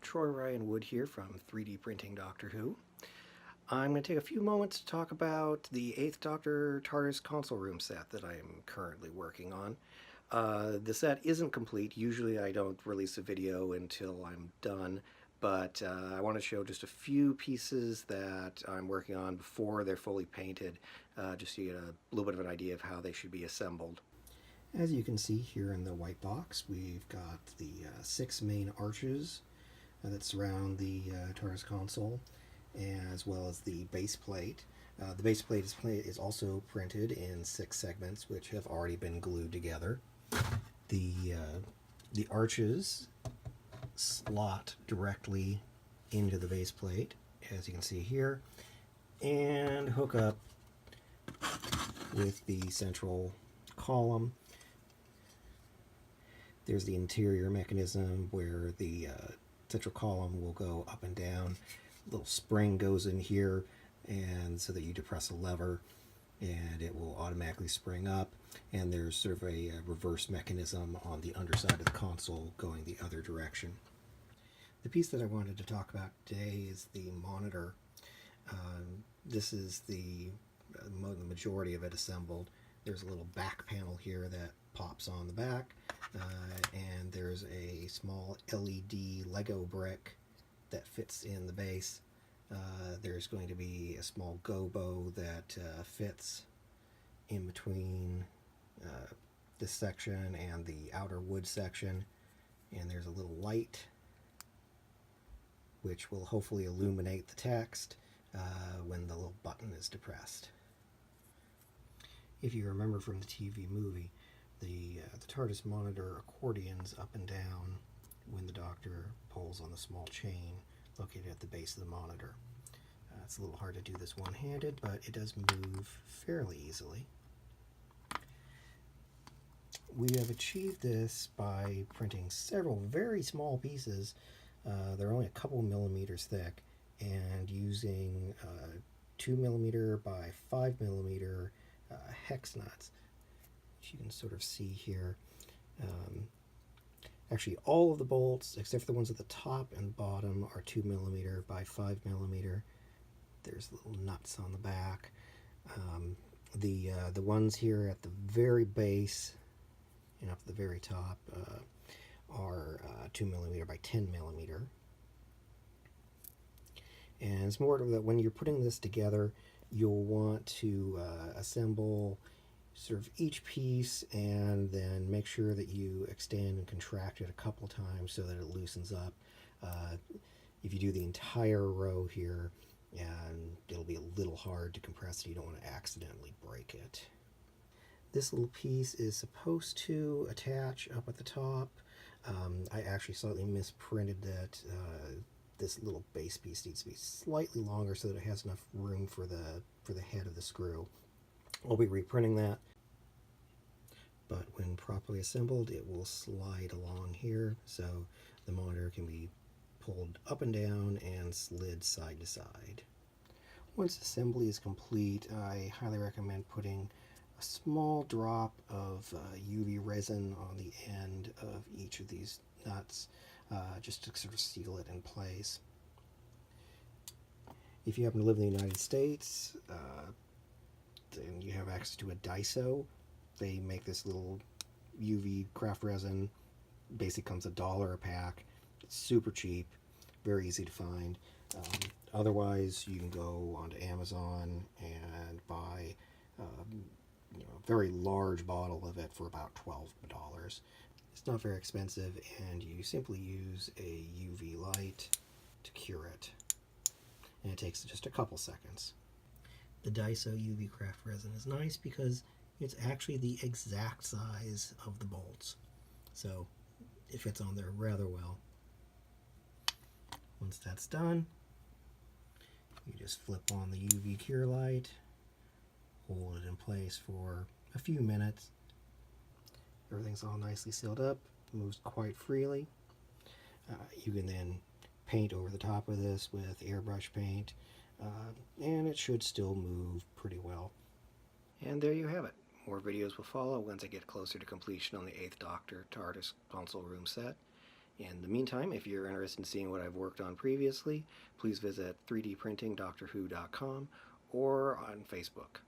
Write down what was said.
Troy Ryan Wood here from 3D Printing Doctor Who. I'm going to take a few moments to talk about the 8th Doctor TARDIS console room set that I am currently working on. The set isn't complete. Usually I don't release a video until I'm done, but I want to show just a few pieces that I'm working on before they're fully painted, just so you get a little bit of an idea of how they should be assembled. As you can see here in the white box, we've got the 6 main arches that surround the TARDIS console, as well as the base plate. The base plate is also printed in 6 segments, which have already been glued together. The arches slot directly into the base plate, as you can see here, and hook up with the central column. There's the interior mechanism where the central column will go up and down. A little spring goes in here, and so that you depress a lever and it will automatically spring up, and there's sort of a reverse mechanism on the underside of the console going the other direction. The piece that I wanted to talk about today is the monitor. This is the majority of it assembled. There's a little back panel here that pops on the back, and there's a small LED Lego brick that fits in the base. There's going to be a small gobo that fits in between this section and the outer wood section, and there's a little light which will hopefully illuminate the text when the little button is depressed. If you remember from the TV movie, the TARDIS monitor accordions up and down when the Doctor pulls on the small chain located at the base of the monitor. It's a little hard to do this one-handed, but it does move fairly easily. We have achieved this by printing several very small pieces. They're only a couple millimeters thick, and using 2mm by 5mm hex nuts, which you can sort of see here. Actually, all of the bolts, except for the ones at the top and bottom, are 2mm by 5mm. There's little nuts on the back. The ones here at the very base and up at the very top are 2mm by 10mm. And it's more that when you're putting this together, you'll want to assemble sort of each piece and then make sure that you extend and contract it a couple times so that it loosens up. If you do the entire row here, and it'll be a little hard to compress it, you don't want to accidentally break it. This little piece is supposed to attach up at the top. I actually slightly misprinted that this little base piece needs to be slightly longer so that it has enough room for the head of the screw. I'll be reprinting that, but when properly assembled it will slide along here, so the monitor can be pulled up and down and slid side to side. Once assembly is complete, I highly recommend putting a small drop of UV resin on the end of each of these nuts, just to sort of seal it in place. If you happen to live in the United States, then you have access to a Daiso. They make this little UV craft resin. Basically comes $1 a pack. It's super cheap, very easy to find. Otherwise, you can go onto Amazon and buy a very large bottle of it for about $12. It's not very expensive, and you simply use a UV light to cure it. And it takes just a couple seconds. The Daiso UV craft resin is nice because it's actually the exact size of the bolts, so it fits on there rather well. Once that's done, you just flip on the UV cure light, hold it in place for a few minutes. Everything's all nicely sealed up, moves quite freely. You can then paint over the top of this with airbrush paint, and it should still move pretty well. And there you have it. More videos will follow once I get closer to completion on the 8th Doctor TARDIS console room set. In the meantime, if you're interested in seeing what I've worked on previously, please visit 3dprintingdoctorwho.com or on Facebook.